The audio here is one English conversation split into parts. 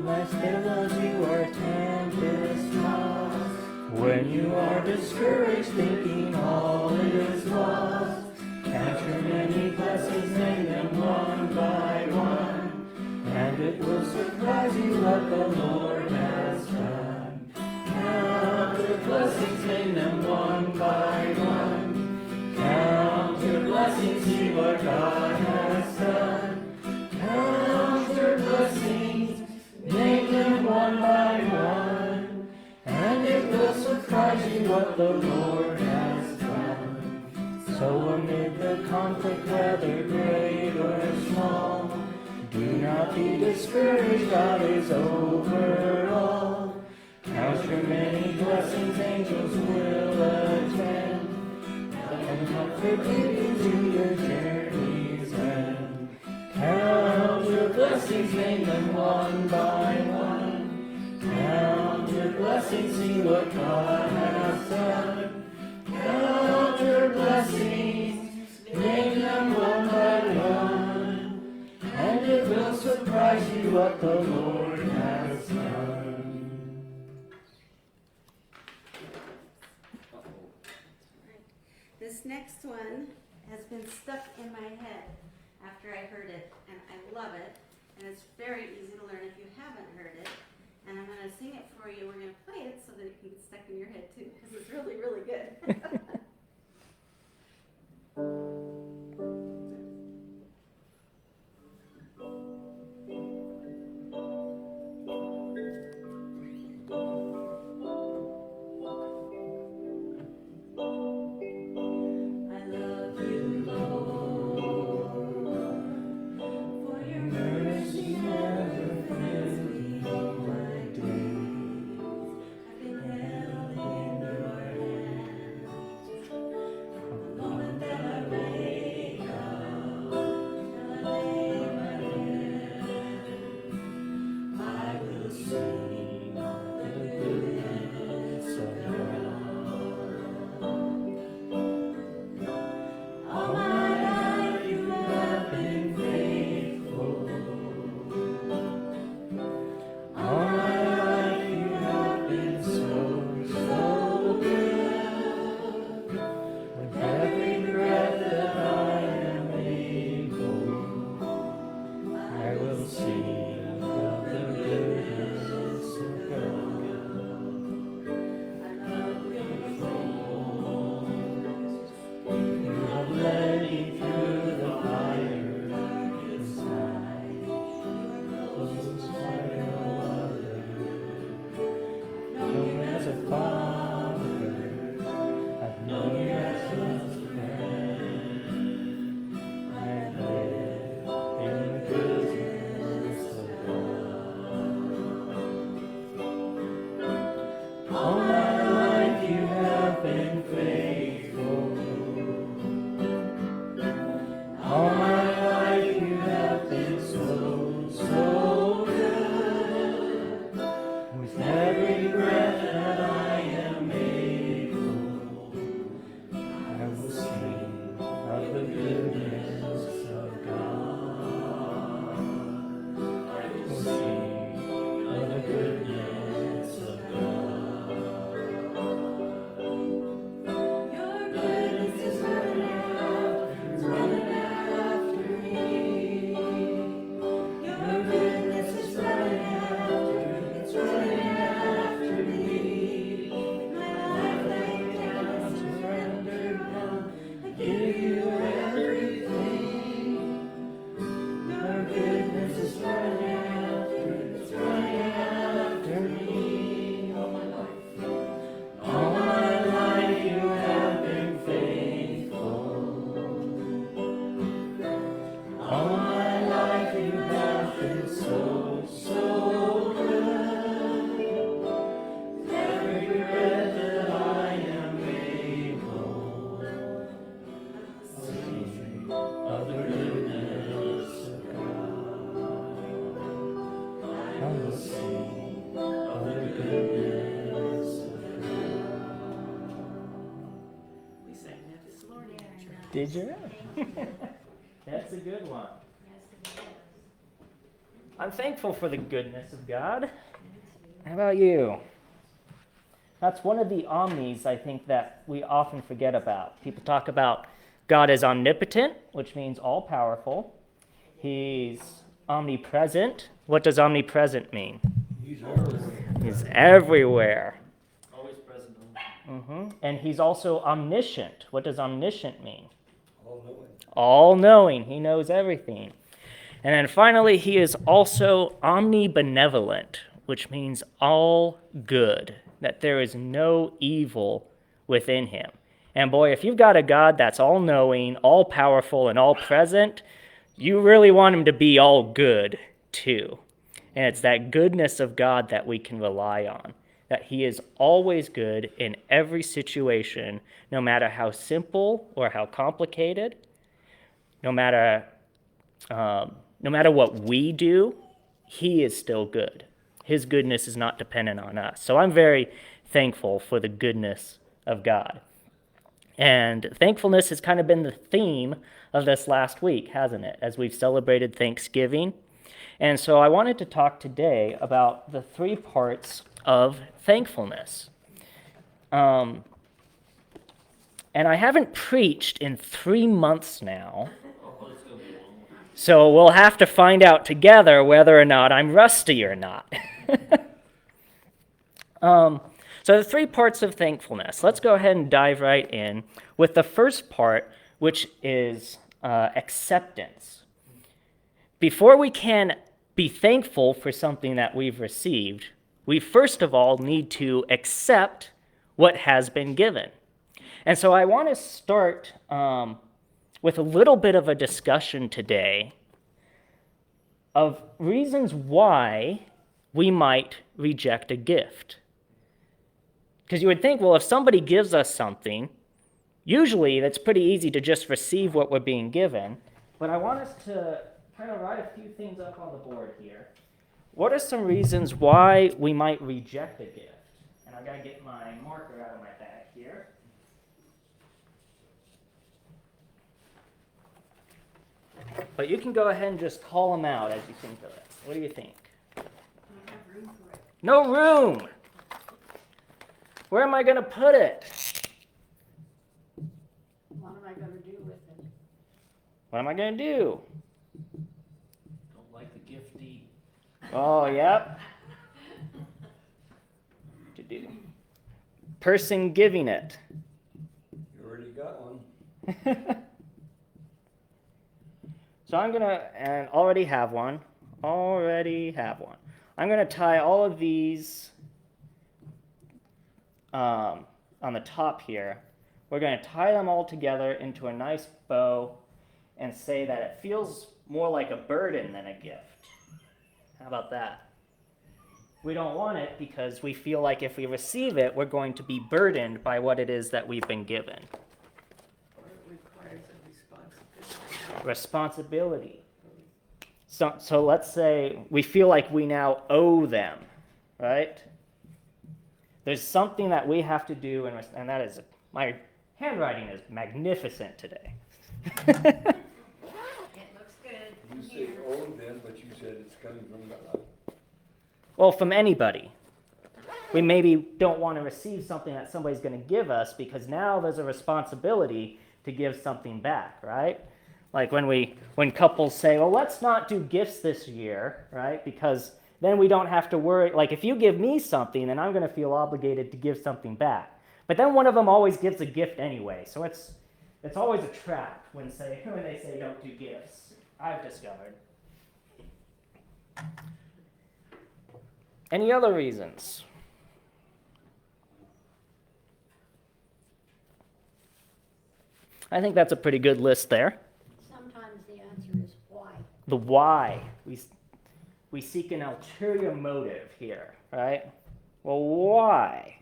less still as you are tempest-tossed. When you are discouraged, thinking all is lost, count your many blessings, name them one by one, and it will surprise you what the Lord has done. Count your blessings, name them one by one. Count your blessings, see what God has done. Count your blessings, name them one by one, and it will surprise you what the Lord has done. So amid the conflict, whether great or small, do not be discouraged, God is over all. Count your many blessings, angels will attend, and comfort you to your journey's end. Count your blessings, name them one by one. Count your blessings, see what God has done. Count your blessings, name them one by one, and it will surprise you what the Lord has done. This next one has been stuck in my head after I heard it, and I love it, and it's very easy to learn if you haven't heard it. And I'm going to sing it for you. We're going to play it so that it can get stuck in your head too, because it's really, really good. Did you? That's a good one. I'm thankful for the goodness of God. How about you? That's one of the omnis, I think, that we often forget about. People talk about God as omnipotent, which means all-powerful. He's omnipresent. What does omnipresent mean? He's everywhere. He's everywhere. Always present. And he's also omniscient. What does omniscient mean? All-knowing. All-knowing. He knows everything. And then finally, he is also omnibenevolent, which means all good, that there is no evil within him. And boy, if you've got a God that's all-knowing, all-powerful, and all-present, you really want him to be all good too. And it's that goodness of God that we can rely on, that he is always good in every situation, no matter how simple or how complicated, no matter what we do, he is still good. His goodness is not dependent on us. So I'm very thankful for the goodness of God. And thankfulness has kind of been the theme of this last week, hasn't it, as we've celebrated Thanksgiving. And so I wanted to talk today about the 3 parts of thankfulness. And I haven't preached in 3 months now. So we'll have to find out together whether or not I'm rusty or not. So the 3 parts of thankfulness. Let's go ahead and dive right in with the first part, which is acceptance. Before we can be thankful for something that we've received, we first of all need to accept what has been given. And so I want to start with a little bit of a discussion today of reasons why we might reject a gift. Because you would think, well, if somebody gives us something, usually that's pretty easy to just receive what we're being given. But I want us to kind of write a few things up on the board here. What are some reasons why we might reject a gift? And I've got to get my marker out of my bag here. But you can go ahead and just call them out as you think of it. What do you think? No room! Where am I going to put it? What am I going to do with it? What am I going to do? Don't like the gifty. Oh, yep. To do. Person giving it. You already got one. So I'm going to, and already have one. I'm going to tie all of these on the top here. We're going to tie them all together into a nice bow and say that it feels more like a burden than a gift. How about that? We don't want it because we feel like if we receive it, we're going to be burdened by what it is that we've been given. Or it requires a responsibility. Responsibility. So let's say we feel like we now owe them, right? There's something that we have to do, and that is, my handwriting is magnificent today. It looks good. You say owe them, but you said it's coming from God. Well, from anybody. We maybe don't want to receive something that somebody's going to give us because now there's a responsibility to give something back, right? Like when couples say, well, let's not do gifts this year, right? Because then we don't have to worry. Like if you give me something, then I'm going to feel obligated to give something back. But then one of them always gives a gift anyway. So it's always a trap when they say don't do gifts, I've discovered. Any other reasons? I think that's a pretty good list there. Sometimes the answer is why. The why. We seek an ulterior motive here, right? Well, why?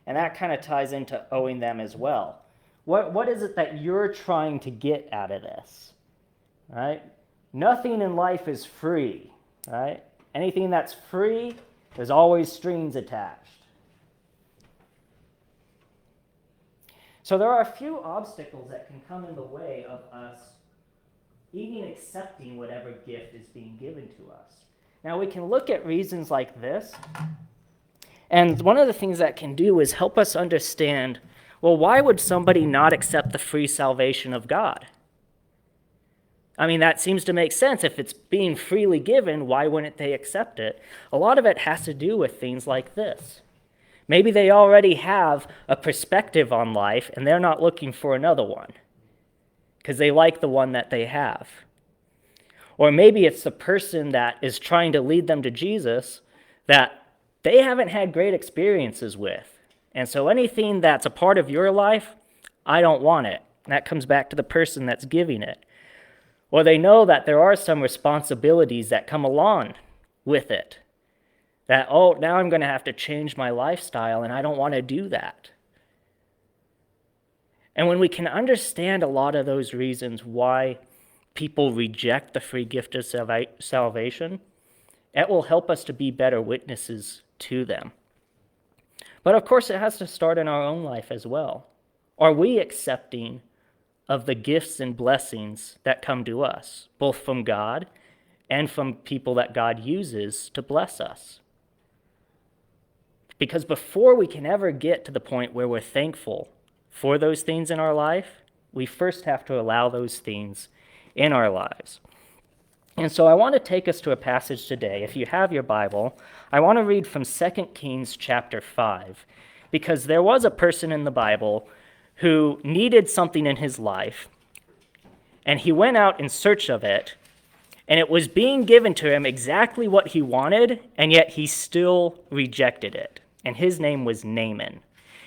And that kind of ties into owing them as well. What is it that you're trying to get out of this, right? Nothing in life is free, right? Anything that's free, there's always strings attached. So there are a few obstacles that can come in the way of us even accepting whatever gift is being given to us. Now we can look at reasons like this, and one of the things that can do is help us understand, well, why would somebody not accept the free salvation of God? I mean, that seems to make sense. If it's being freely given, why wouldn't they accept it? A lot of it has to do with things like this. Maybe they already have a perspective on life and they're not looking for another one because they like the one that they have. Or maybe it's the person that is trying to lead them to Jesus that they haven't had great experiences with. And so anything that's a part of your life, I don't want it. And that comes back to the person that's giving it. Or they know that there are some responsibilities that come along with it. That, oh, now I'm going to have to change my lifestyle, and I don't want to do that. And when we can understand a lot of those reasons why people reject the free gift of salvation, it will help us to be better witnesses to them. But of course, it has to start in our own life as well. Are we accepting of the gifts and blessings that come to us, both from God and from people that God uses to bless us? Because before we can ever get to the point where we're thankful for those things in our life, we first have to allow those things in our lives. And so I want to take us to a passage today. If you have your Bible, I want to read from 2 Kings chapter 5, because there was a person in the Bible who needed something in his life, and he went out in search of it, and it was being given to him exactly what he wanted, and yet he still rejected it. And his name was Naaman.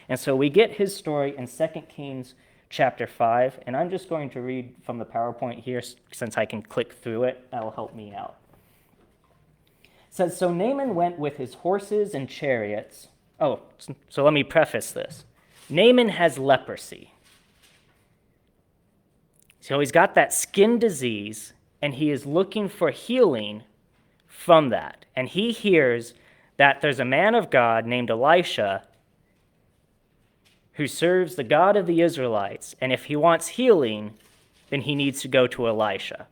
And so we get his story in 2 Kings chapter 5, and I'm just going to read from the PowerPoint here since I can click through it. That'll help me out. It says, so Naaman went with his horses and chariots. Oh, so let me preface this. Naaman has leprosy. So he's got that skin disease, and he is looking for healing from that. And he hears that there's a man of God named Elisha who serves the God of the Israelites, and if he wants healing, then he needs to go to Elisha.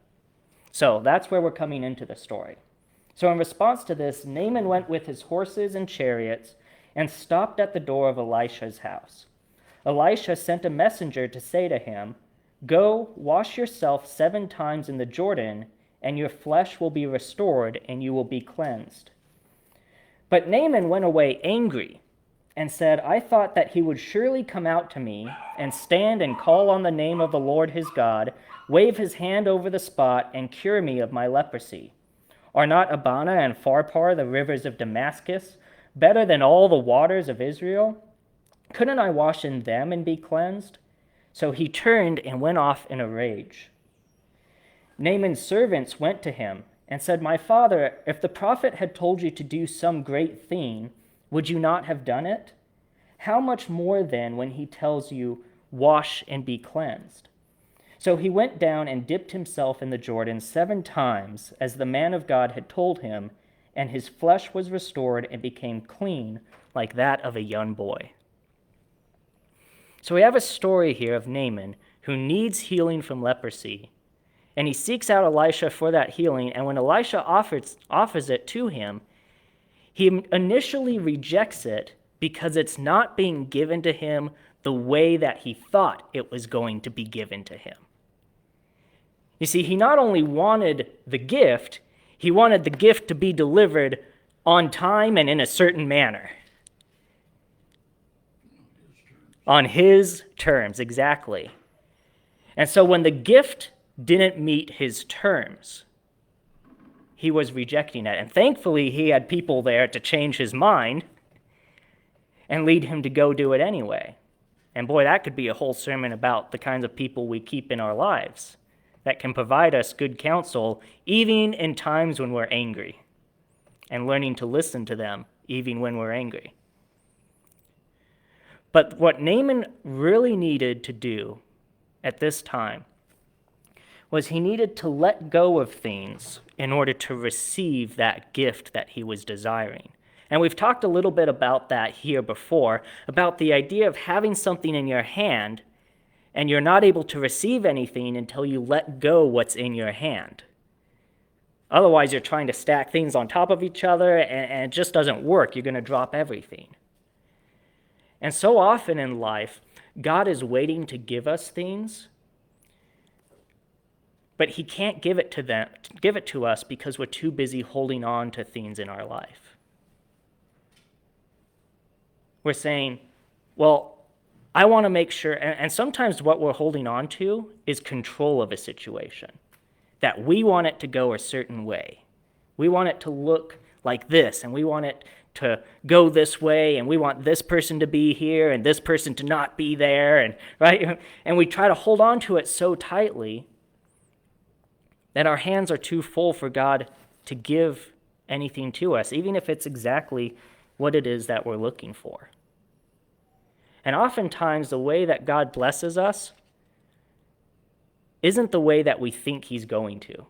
So that's where we're coming into the story. So in response to this, Naaman went with his horses and chariots and stopped at the door of Elisha's house. Elisha sent a messenger to say to him, go, wash yourself 7 times in the Jordan, and your flesh will be restored, and you will be cleansed. But Naaman went away angry and said, I thought that he would surely come out to me and stand and call on the name of the Lord his God, wave his hand over the spot, and cure me of my leprosy. Are not Abana and Pharpar, the rivers of Damascus, better than all the waters of Israel? Couldn't I wash in them and be cleansed? So he turned and went off in a rage. Naaman's servants went to him and said, my father, if the prophet had told you to do some great thing, would you not have done it? How much more then when he tells you, wash and be cleansed? So he went down and dipped himself in the Jordan 7 times, as the man of God had told him, and his flesh was restored and became clean like that of a young boy. So we have a story here of Naaman who needs healing from leprosy, and he seeks out Elisha for that healing, and when Elisha offers it to him, he initially rejects it because it's not being given to him the way that he thought it was going to be given to him. You see, he not only wanted the gift, he wanted the gift to be delivered on time and in a certain manner. On his terms, exactly. And so when the gift didn't meet his terms, he was rejecting it. And thankfully, he had people there to change his mind and lead him to go do it anyway. And boy, that could be a whole sermon about the kinds of people we keep in our lives that can provide us good counsel even in times when we're angry, and learning to listen to them even when we're angry. But what Naaman really needed to do at this time was he needed to let go of things in order to receive that gift that he was desiring. And we've talked a little bit about that here before, about the idea of having something in your hand and you're not able to receive anything until you let go what's in your hand. Otherwise, you're trying to stack things on top of each other, and it just doesn't work. You're going to drop everything. And so often in life, God is waiting to give us things, but he can't give it to us because we're too busy holding on to things in our life. We're saying, well, I want to make sure, and sometimes what we're holding on to is control of a situation, that we want it to go a certain way. We want it to look like this, and we want it to go this way, and we want this person to be here and this person to not be there, and right? And we try to hold on to it so tightly that our hands are too full for God to give anything to us, even if it's exactly what it is that we're looking for. And oftentimes, the way that God blesses us isn't the way that we think he's going to.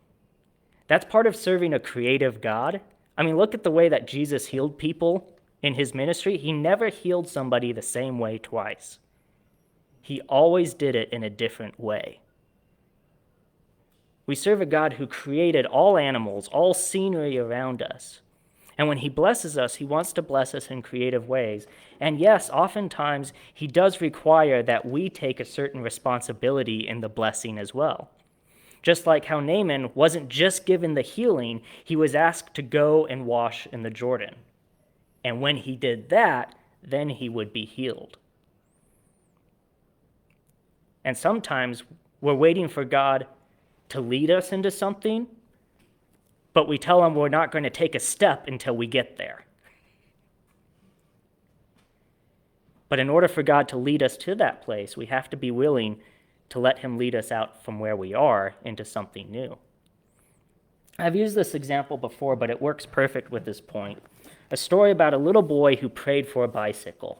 That's part of serving a creative God. I mean, look at the way that Jesus healed people in his ministry. He never healed somebody the same way twice. He always did it in a different way. We serve a God who created all animals, all scenery around us. And when he blesses us, he wants to bless us in creative ways. And yes, oftentimes he does require that we take a certain responsibility in the blessing as well. Just like how Naaman wasn't just given the healing, he was asked to go and wash in the Jordan. And when he did that, then he would be healed. And sometimes we're waiting for God to lead us into something, but we tell him we're not going to take a step until we get there. But in order for God to lead us to that place, we have to be willing to let him lead us out from where we are into something new. I've used this example before, but it works perfect with this point. A story about a little boy who prayed for a bicycle.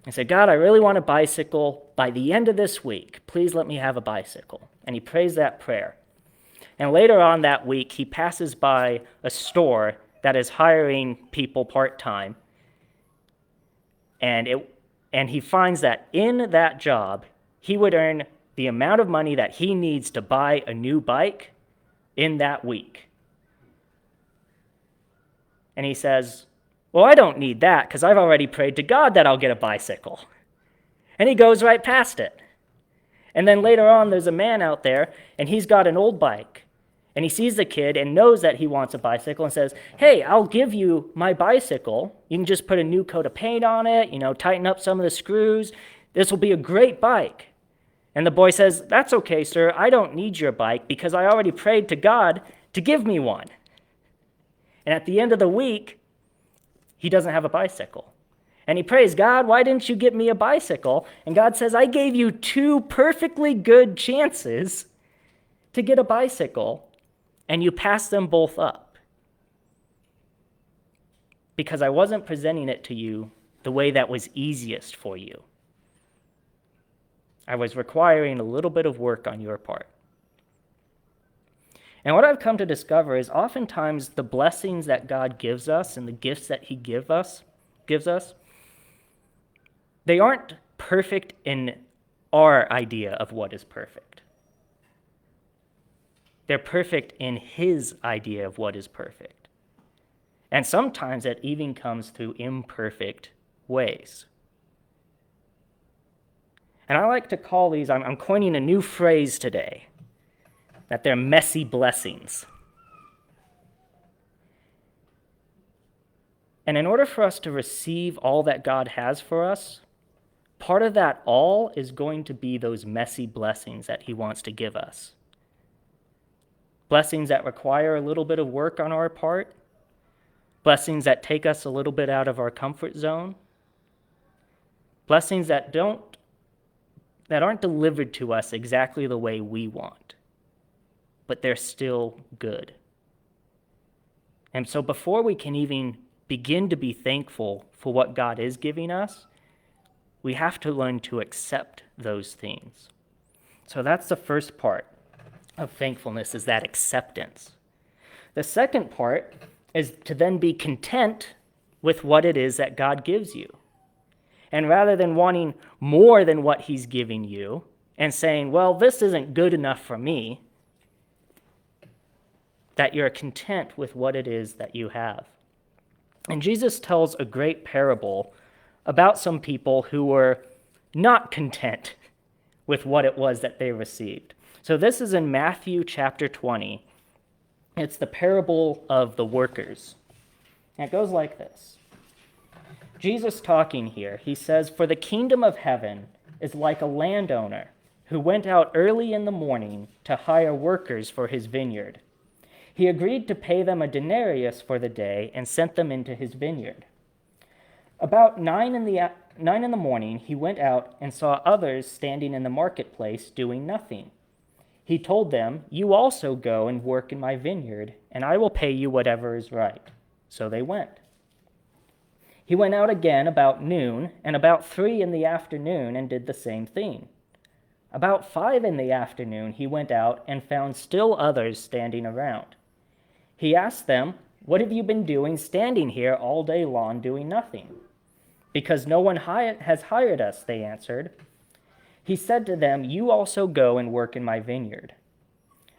He said, God, I really want a bicycle by the end of this week. Please let me have a bicycle. And he prays that prayer. And later on that week, he passes by a store that is hiring people part-time. And he finds that in that job, he would earn the amount of money that he needs to buy a new bike in that week. And he says, well, I don't need that because I've already prayed to God that I'll get a bicycle. And he goes right past it. And then later on, there's a man out there, and he's got an old bike. And he sees the kid and knows that he wants a bicycle and says, hey, I'll give you my bicycle. You can just put a new coat of paint on it, tighten up some of the screws. This will be a great bike. And the boy says, that's okay, sir. I don't need your bike because I already prayed to God to give me one. And at the end of the week, he doesn't have a bicycle. And he prays, God, why didn't you get me a bicycle? And God says, I gave you 2 perfectly good chances to get a bicycle, and you passed them both up. Because I wasn't presenting it to you the way that was easiest for you. I was requiring a little bit of work on your part. And what I've come to discover is oftentimes the blessings that God gives us and the gifts that he gives us, they aren't perfect in our idea of what is perfect. They're perfect in his idea of what is perfect. And sometimes it even comes through imperfect ways. And I like to call these, I'm coining a new phrase today, that they're messy blessings. And in order for us to receive all that God has for us, part of that all is going to be those messy blessings that he wants to give us. Blessings that require a little bit of work on our part, blessings that take us a little bit out of our comfort zone, blessings that aren't delivered to us exactly the way we want, but they're still good. And so before we can even begin to be thankful for what God is giving us, we have to learn to accept those things. So that's the first part of thankfulness, is that acceptance. The second part is to then be content with what it is that God gives you. And rather than wanting more than what he's giving you and saying, well, this isn't good enough for me, that you're content with what it is that you have. And Jesus tells a great parable about some people who were not content with what it was that they received. So this is in Matthew chapter 20. It's the parable of the workers. And it goes like this. Jesus talking here, he says, "For the kingdom of heaven is like a landowner who went out early in the morning to hire workers for his vineyard. He agreed to pay them a denarius for the day and sent them into his vineyard. About 9 in the morning, he went out and saw others standing in the marketplace doing nothing. He told them, 'You also go and work in my vineyard, and I will pay you whatever is right.' So they went. He went out again about noon and about 3 in the afternoon and did the same thing. About 5 in the afternoon, he went out and found still others standing around. He asked them, 'What have you been doing standing here all day long doing nothing?' 'Because no one has hired us,' they answered. He said to them, 'You also go and work in my vineyard.'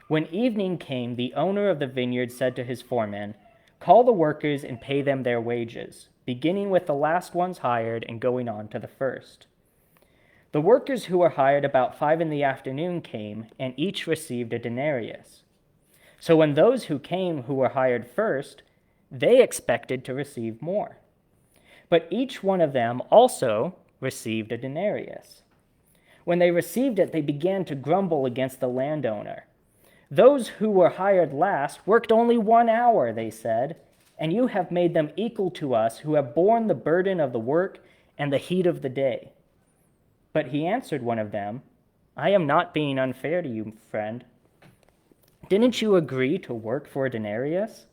When evening came, the owner of the vineyard said to his foreman, 'Call the workers and pay them their wages, beginning with the last ones hired and going on to the first.' The workers who were hired about 5 in the afternoon came, and each received a denarius. So when those who came who were hired first, they expected to receive more. But each one of them also received a denarius. When they received it, they began to grumble against the landowner. 'Those who were hired last worked only 1 hour,' they said, 'and you have made them equal to us who have borne the burden of the work and the heat of the day.' But he answered one of them, 'I am not being unfair to you, friend. Didn't you agree to work for a denarius?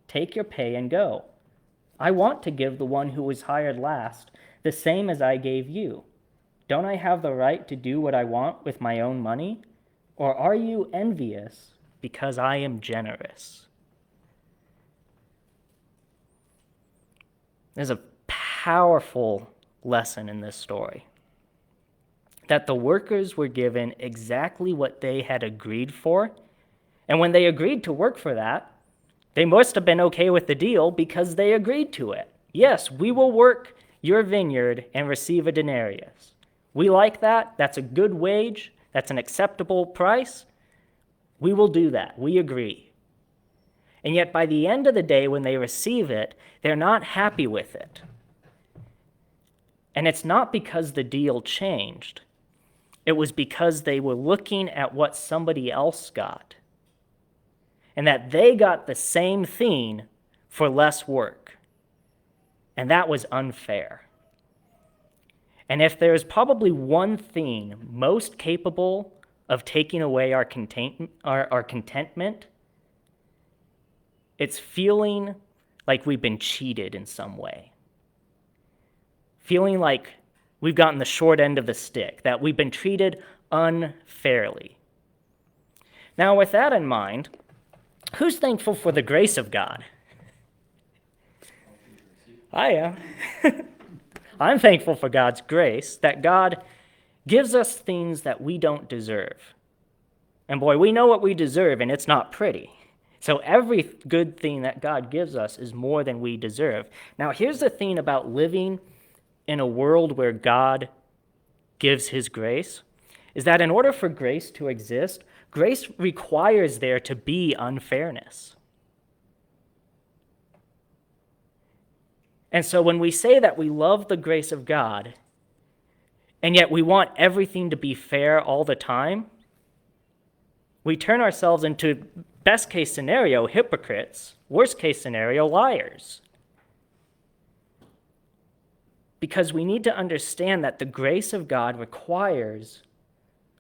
Take your pay and go. I want to give the one who was hired last the same as I gave you. Don't I have the right to do what I want with my own money? Or are you envious because I am generous?'" There's a powerful lesson in this story. That the workers were given exactly what they had agreed for. And when they agreed to work for that, they must have been okay with the deal because they agreed to it. Yes, we will work your vineyard and receive a denarius. We like that. That's a good wage. That's an acceptable price. We will do that. We agree. And yet by the end of the day, when they receive it, they're not happy with it. And it's not because the deal changed. It was because they were looking at what somebody else got. And that they got the same thing for less work. And that was unfair. And if there's probably one thing most capable of taking away our contentment, it's feeling like we've been cheated in some way. Feeling like we've gotten the short end of the stick, that we've been treated unfairly. Now, with that in mind, who's thankful for the grace of God? I am. I'm thankful for God's grace, that God gives us things that we don't deserve. And boy, we know what we deserve, and it's not pretty. So every good thing that God gives us is more than we deserve. Now, here's the thing about living in a world where God gives his grace, is that in order for grace to exist, grace requires there to be unfairness. And so when we say that we love the grace of God, and yet we want everything to be fair all the time, we turn ourselves into, best case scenario, hypocrites, worst case scenario, liars. Because we need to understand that the grace of God requires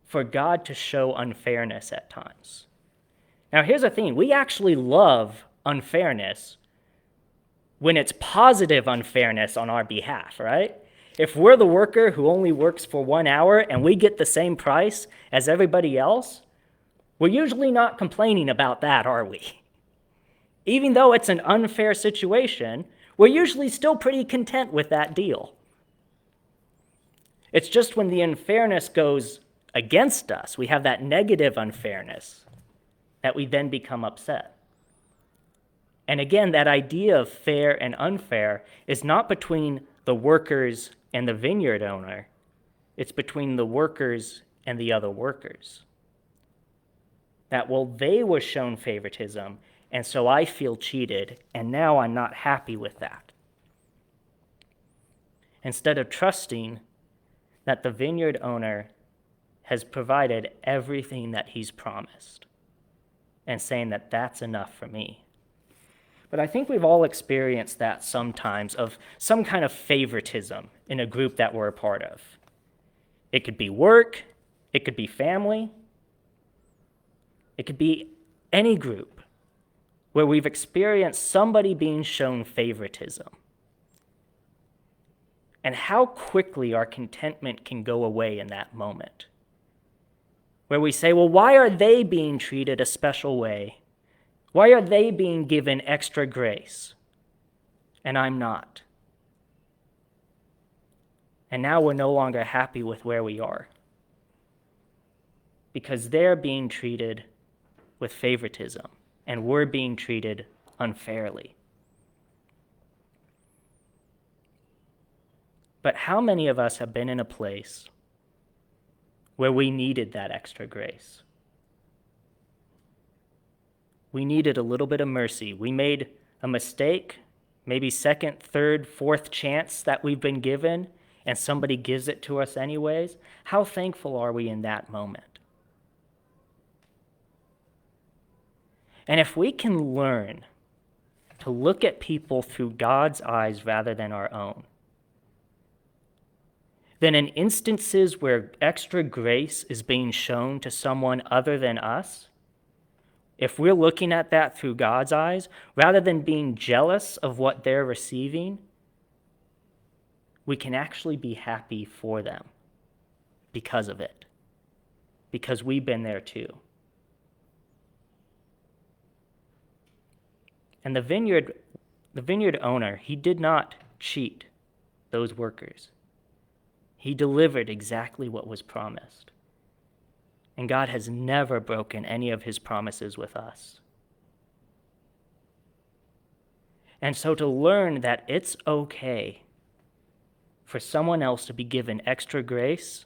for God to show unfairness at times. Now, here's the thing. We actually love unfairness when it's positive unfairness on our behalf, right? If we're the worker who only works for 1 hour and we get the same price as everybody else, we're usually not complaining about that, are we? Even though it's an unfair situation, we're usually still pretty content with that deal. It's just when the unfairness goes against us, we have that negative unfairness, that we then become upset. And again, that idea of fair and unfair is not between the workers and the vineyard owner. It's between the workers and the other workers. That, well, they were shown favoritism, and so I feel cheated, and now I'm not happy with that. Instead of trusting that the vineyard owner has provided everything that he's promised, and saying that that's enough for me. But I think we've all experienced that sometimes, of some kind of favoritism in a group that we're a part of. It could be work, it could be family, it could be any group where we've experienced somebody being shown favoritism. And how quickly our contentment can go away in that moment. Where we say, well, why are they being treated a special way? Why are they being given extra grace? And I'm not. And now we're no longer happy with where we are. Because they're being treated with favoritism, and we're being treated unfairly. But how many of us have been in a place where we needed that extra grace? We needed a little bit of mercy. We made a mistake, maybe second, third, fourth chance that we've been given, and somebody gives it to us anyways. How thankful are we in that moment? And if we can learn to look at people through God's eyes rather than our own, then in instances where extra grace is being shown to someone other than us, if we're looking at that through God's eyes, rather than being jealous of what they're receiving, we can actually be happy for them because of it, because we've been there too. And the vineyard owner, he did not cheat those workers. He delivered exactly what was promised. And God has never broken any of his promises with us. And so to learn that it's okay for someone else to be given extra grace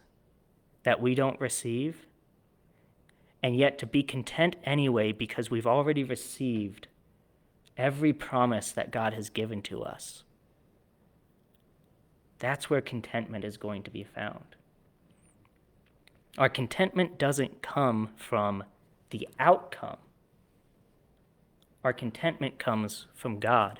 that we don't receive, and yet to be content anyway because we've already received every promise that God has given to us. That's where contentment is going to be found. Our contentment doesn't come from the outcome. Our contentment comes from God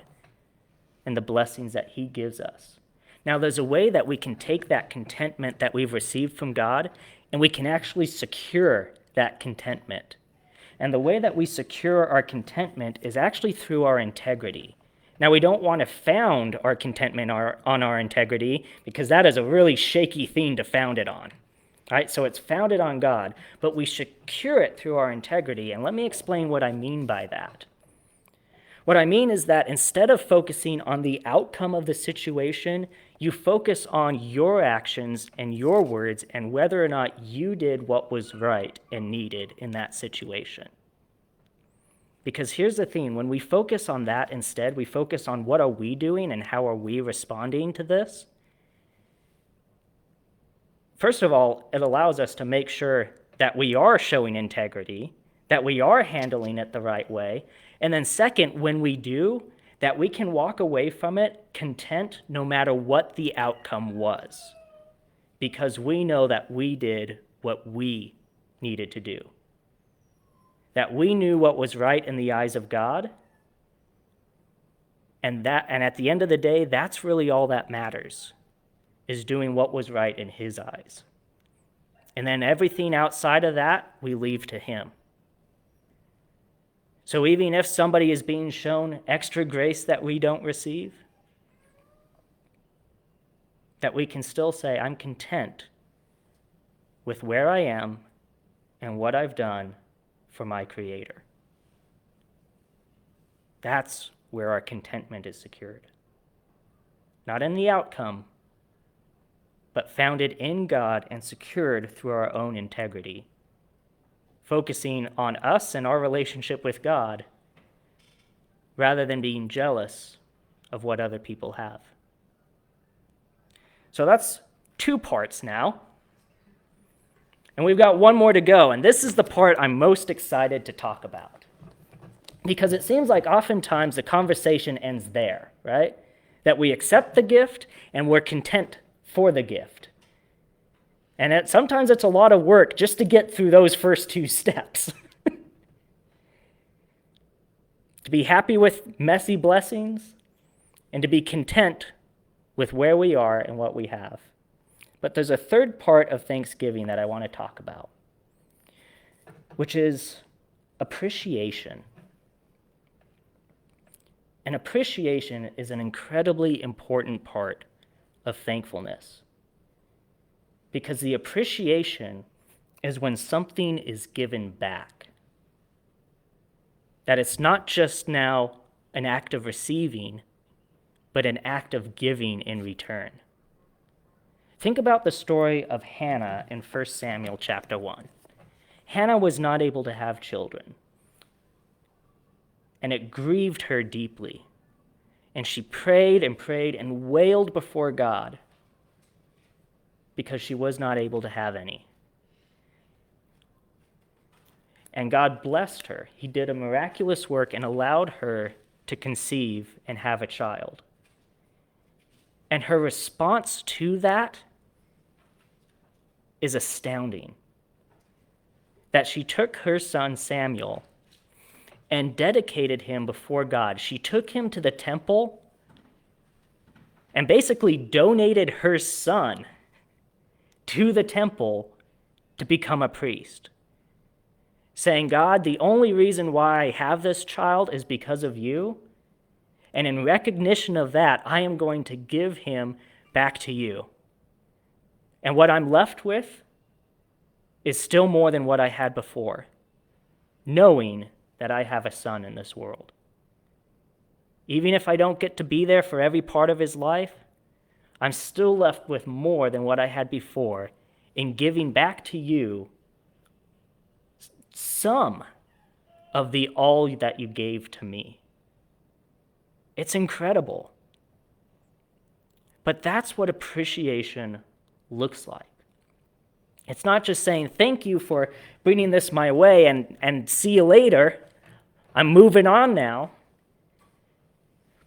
and the blessings that he gives us. Now, there's a way that we can take that contentment that we've received from God, and we can actually secure that contentment. And the way that we secure our contentment is actually through our integrity. Now, we don't want to found our contentment on our integrity, because that is a really shaky thing to found it on. Right? So it's founded on God, but we secure it through our integrity. And let me explain what I mean by that. What I mean is that instead of focusing on the outcome of the situation, you focus on your actions and your words and whether or not you did what was right and needed in that situation. Because here's the thing, when we focus on that instead, we focus on what are we doing and how are we responding to this. First of all, it allows us to make sure that we are showing integrity, that we are handling it the right way. And then second, when we do, that we can walk away from it content no matter what the outcome was, because we know that we did what we needed to do. That we knew what was right in the eyes of God, and at the end of the day, that's really all that matters, is doing what was right in his eyes. And then everything outside of that, we leave to him. So even if somebody is being shown extra grace that we don't receive, that we can still say, I'm content with where I am and what I've done for my Creator. That's where our contentment is secured. Not in the outcome, but founded in God and secured through our own integrity, focusing on us and our relationship with God, rather than being jealous of what other people have. So that's 2 parts now. And we've got 1 more to go, and this is the part I'm most excited to talk about. Because it seems like oftentimes the conversation ends there, right? That we accept the gift and we're content for the gift. And sometimes it's a lot of work just to get through those first 2 steps. To be happy with messy blessings and to be content with where we are and what we have. But there's a 3rd part of Thanksgiving that I want to talk about, which is appreciation. And appreciation is an incredibly important part of thankfulness. Because the appreciation is when something is given back. That it's not just now an act of receiving, but an act of giving in return. Think about the story of Hannah in 1 Samuel chapter 1. Hannah was not able to have children, and it grieved her deeply. And she prayed and wailed before God because she was not able to have any. And God blessed her. He did a miraculous work and allowed her to conceive and have a child. And her response to that is astounding. That she took her son Samuel and dedicated him before God. She took him to the temple and basically donated her son to the temple to become a priest, saying, God, the only reason why I have this child is because of you, and in recognition of that, I am going to give him back to you. And what I'm left with is still more than what I had before, knowing that I have a son in this world. Even if I don't get to be there for every part of his life, I'm still left with more than what I had before in giving back to you some of the all that you gave to me. It's incredible. But that's what appreciation looks like. It's not just saying, thank you for bringing this my way and see you later. I'm moving on now.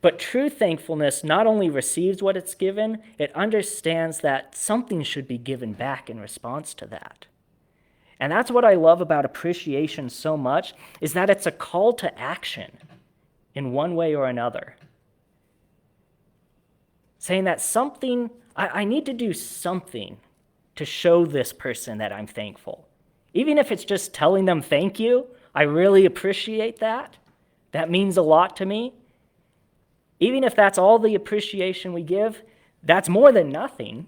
But true thankfulness not only receives what it's given, it understands that something should be given back in response to that. And that's what I love about appreciation so much, is that it's a call to action in one way or another. Saying that I need to do something to show this person that I'm thankful. Even if it's just telling them thank you, I really appreciate that. That means a lot to me. Even if that's all the appreciation we give, that's more than nothing.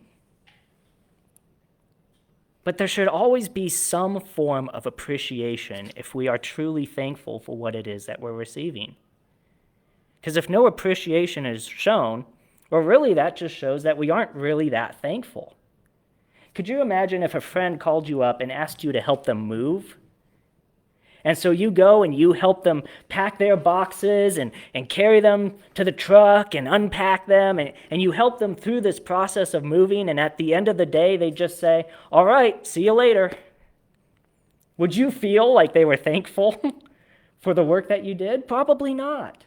But there should always be some form of appreciation if we are truly thankful for what it is that we're receiving. Because if no appreciation is shown, well, really that just shows that we aren't really that thankful. Could you imagine if a friend called you up and asked you to help them move? And so you go and you help them pack their boxes and carry them to the truck and unpack them, and you help them through this process of moving, and at the end of the day, they just say, all right, see you later. Would you feel like they were thankful for the work that you did? Probably not.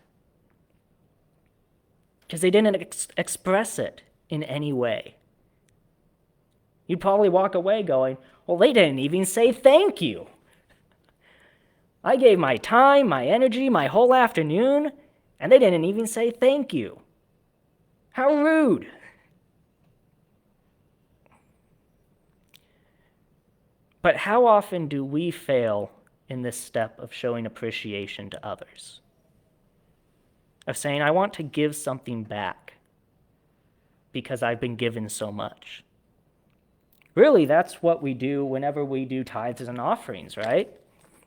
Because they didn't express it in any way. You'd probably walk away going, well, they didn't even say thank you. I gave my time, my energy, my whole afternoon, and they didn't even say thank you. How rude. But how often do we fail in this step of showing appreciation to others? Of saying, I want to give something back because I've been given so much. Really, that's what we do whenever we do tithes and offerings, right?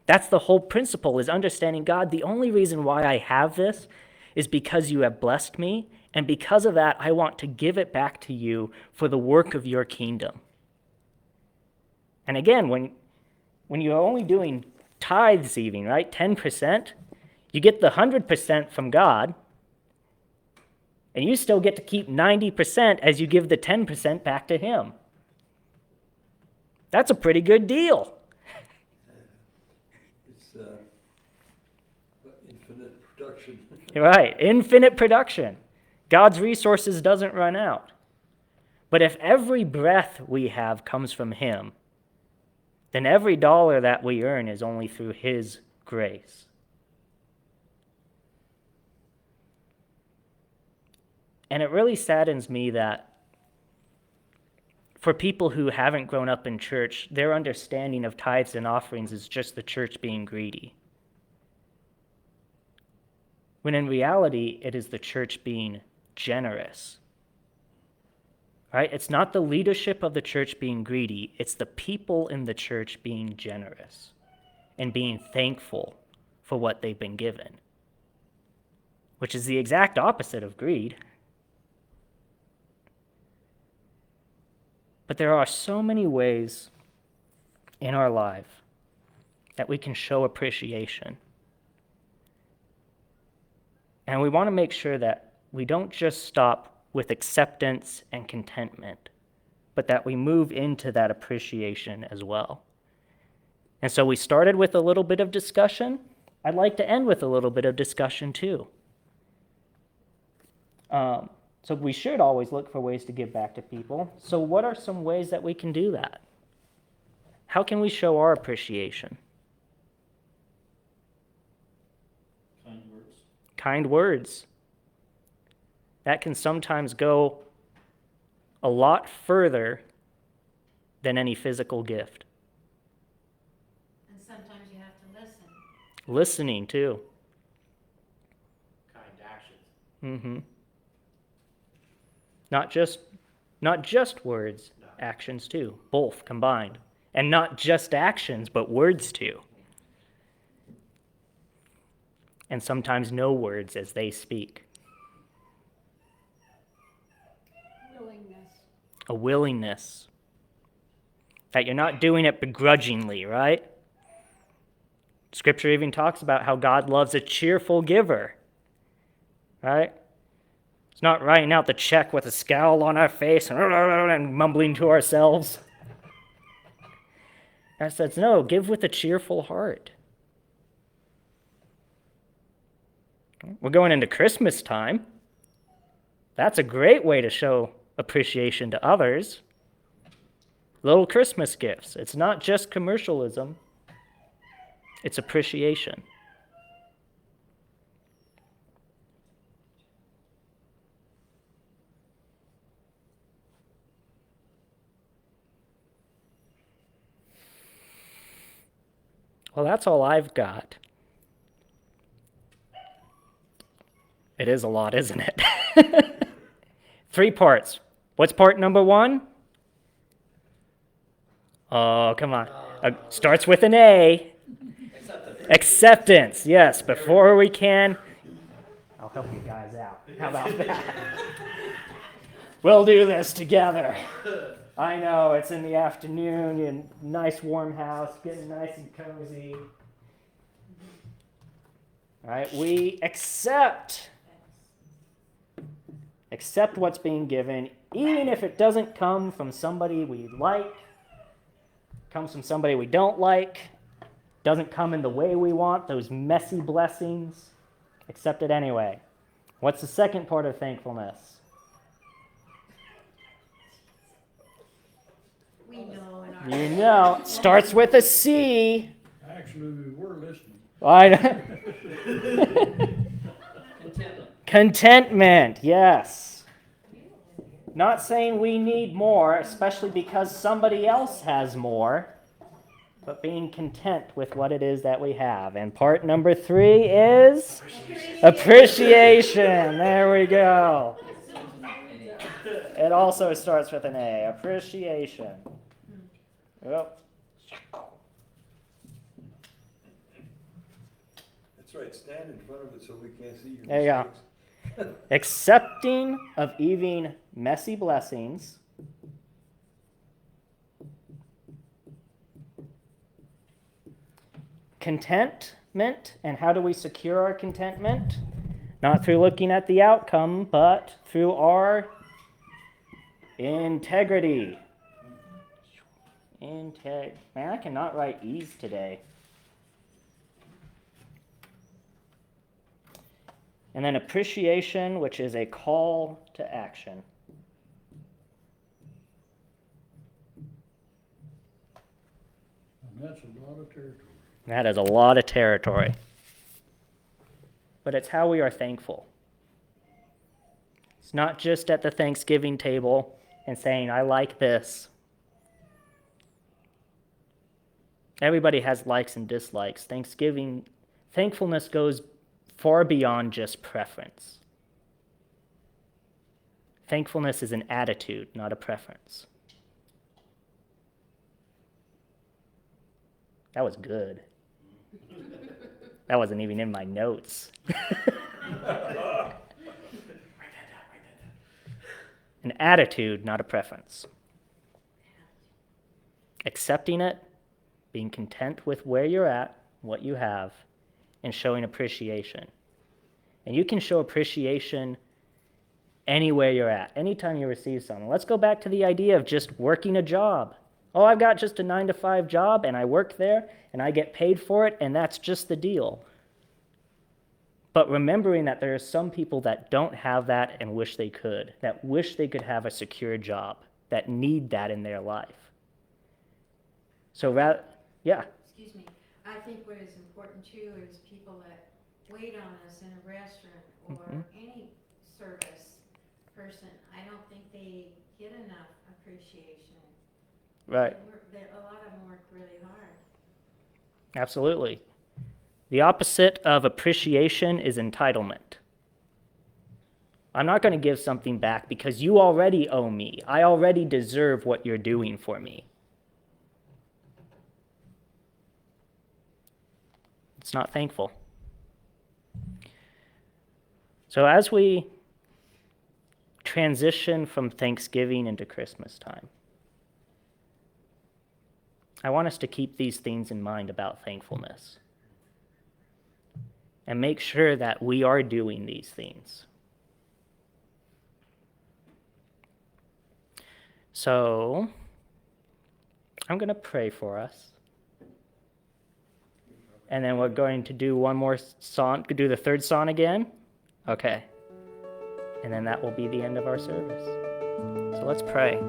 That's the whole principle, is understanding, God, the only reason why I have this is because you have blessed me, and because of that, I want to give it back to you for the work of your kingdom. And again, when you're only doing tithes even, right, 10%, You get the 100% from God, and you still get to keep 90% as you give the 10% back to him. That's a pretty good deal. It's infinite production. Right, infinite production. God's resources doesn't run out. But if every breath we have comes from him, then every dollar that we earn is only through his grace. And it really saddens me that for people who haven't grown up in church, their understanding of tithes and offerings is just the church being greedy. When in reality, it is the church being generous. Right? It's not the leadership of the church being greedy, it's the people in the church being generous and being thankful for what they've been given, which is the exact opposite of greed. But there are so many ways in our life that we can show appreciation. And we want to make sure that we don't just stop with acceptance and contentment, but that we move into that appreciation as well. And so we started with a little bit of discussion. I'd like to end with a little bit of discussion too. So we should always look for ways to give back to people. So what are some ways that we can do that? How can we show our appreciation? Kind words. Kind words. That can sometimes go a lot further than any physical gift. And sometimes you have to listen. Listening too. Kind actions. Mm-hmm. Not just words, No. actions too, both combined. And not just actions, but words too. And sometimes no words as they speak. Willingness. A willingness. That you're not doing it begrudgingly, right? Scripture even talks about how God loves a cheerful giver, right? It's not writing out the check with a scowl on our face and mumbling to ourselves. God says, no, give with a cheerful heart. We're going into Christmas time. That's a great way to show appreciation to others. Little Christmas gifts. It's not just commercialism. It's appreciation. Well, that's all I've got. It is a lot, isn't it? 3 parts. What's part number 1? Oh, come on. Starts with an A. Acceptance. Yes, before we can. I'll help you guys out. How about that? We'll do this together. I know, it's in the afternoon, you're in a nice warm house, getting nice and cozy. All right, we accept what's being given, even if it doesn't come from somebody we like, comes from somebody we don't like, doesn't come in the way we want, those messy blessings, accept it anyway. What's the second part of thankfulness? We know in our. You know, starts with a C. Actually, we were listening. Contentment, yes. Not saying we need more, especially because somebody else has more, but being content with what it is that we have. And part number 3 is appreciation. There we go. It also starts with an A, appreciation. Yep. That's right, stand in front of it so we can't see your There you go. mistakes. Accepting of even messy blessings. contentment. And how do we secure our contentment? Not through looking at the outcome, but through our integrity. Man, I cannot write E's today. And then appreciation, which is a call to action. And that's a lot of territory. That is a lot of territory. But it's how we are thankful. It's not just at the Thanksgiving table and saying, I like this. Everybody has likes and dislikes. Thankfulness goes far beyond just preference. Thankfulness is an attitude, not a preference. That was good. That wasn't even in my notes. An attitude, not a preference. Accepting it, being content with where you're at, what you have, and showing appreciation. And you can show appreciation anywhere you're at, anytime you receive something. Let's go back to the idea of just working a job. Oh, I've got just a 9-to-5 job, and I work there, and I get paid for it, and that's just the deal. But remembering that there are some people that don't have that and wish they could, that wish they could have a secure job, that need that in their life. So, yeah. Excuse me, I think what is important too is people that wait on us in a restaurant or any service person. I don't think they get enough appreciation. Right. A lot of them work really hard. Absolutely. The opposite of appreciation is entitlement. I'm not going to give something back because you already owe me. I already deserve what you're doing for me. It's not thankful. So as we transition from Thanksgiving into Christmas time, I want us to keep these things in mind about thankfulness and make sure that we are doing these things. So, I'm going to pray for us. And then we're going to do one more song, do the third song again. Okay. And then that will be the end of our service. So let's pray.